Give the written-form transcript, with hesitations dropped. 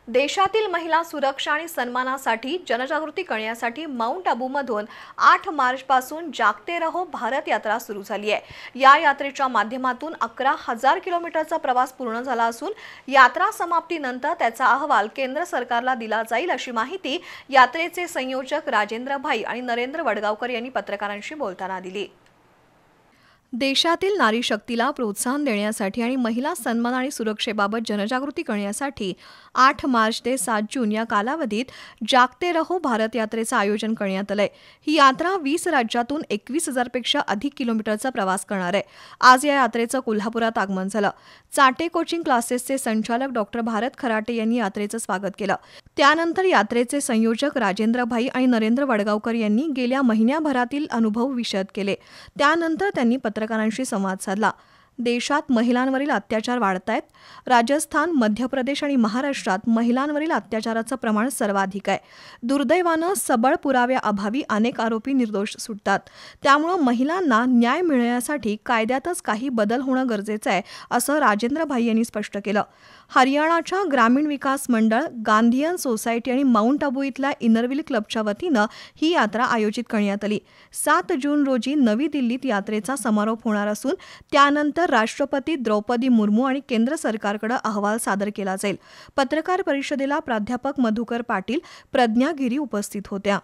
देशातील महिला सुरक्षा आणि सन्मानासाठी जनजागृती करण्यासाठी माउंट आबूमधून 8 मार्चपासून जागते रहो भारत यात्रा सुरू झाली आहे। या यात्रेच्या माध्यमातून 11,000 किलोमीटरचा प्रवास पूर्ण झाला असून यात्रा समाप्तीनंतर त्याचा अहवाल केंद्र सरकारला दिला जाईल अशी माहिती यात्रेचे संयोजक राजेंद्र भाई आणि नरेंद्र वडगावकर यांनी पत्रकारांशी बोलताना दिली। देशातील नारी शक्तीला प्रोत्साहन देण्यासाठी आणि महिला सन्मान आणि सुरक्षेबाबत जनजागृती करण्यासाठी 8 मार्च ते 7 जून या कालावधीत जागते रहो भारत यात्रेचं आयोजन करण्यात आलंय। ही यात्रा 20 राज्यातून 21,000 पेक्षा अधिक किलोमीटरचा प्रवास करणार आहे। आज या यात्रेचं कोल्हापुरात आगमन झालं। चाटे कोचिंग क्लासेसचे संचालक डॉक्टर भारत खराटे यांनी यात्रेचं स्वागत केलं। त्यानंतर यात्रेचे संयोजक राजेंद्र भाई आणि नरेंद्र वडगावकर यांनी गेल्या महिन्याभरातील अनुभव विशद केले। त्यानंतर त्यांनी पत्रकारांशी संवाद साधला। देशात महिलांवरील अत्याचार वाढत आहेत। राजस्थान, मध्य प्रदेश आणि महाराष्ट्रात महिलांवरील अत्याचाराचं प्रमाण सर्वाधिक आहे। दुर्दैवानं सबळ पुराव्याअभावी अनेक आरोपी निर्दोष सुटतात। त्यामुळे महिलांना न्याय मिळण्यासाठी कायद्यातच काही बदल होणं गरजेचं आहे, असं राजेंद्र भाई यांनी स्पष्ट केलं। हरियाणाच्या ग्रामीण विकास मंडळ, गांधीयन सोसायटी आणि माउंट आबू इथल्या इनरव्हील क्लबच्या वतीनं ही यात्रा आयोजित करण्यात आली। 7 जून रोजी नवी दिल्लीत यात्रेचा समारोप होणार असून त्यानंतर राष्ट्रपती द्रौपदी मुर्मू आणि केंद्र सरकारकडे अहवाल सादर केला जाईल। पत्रकार परिषदेला प्राध्यापक मधुकर पाटील, प्रज्ञा गिरी उपस्थित होत्या।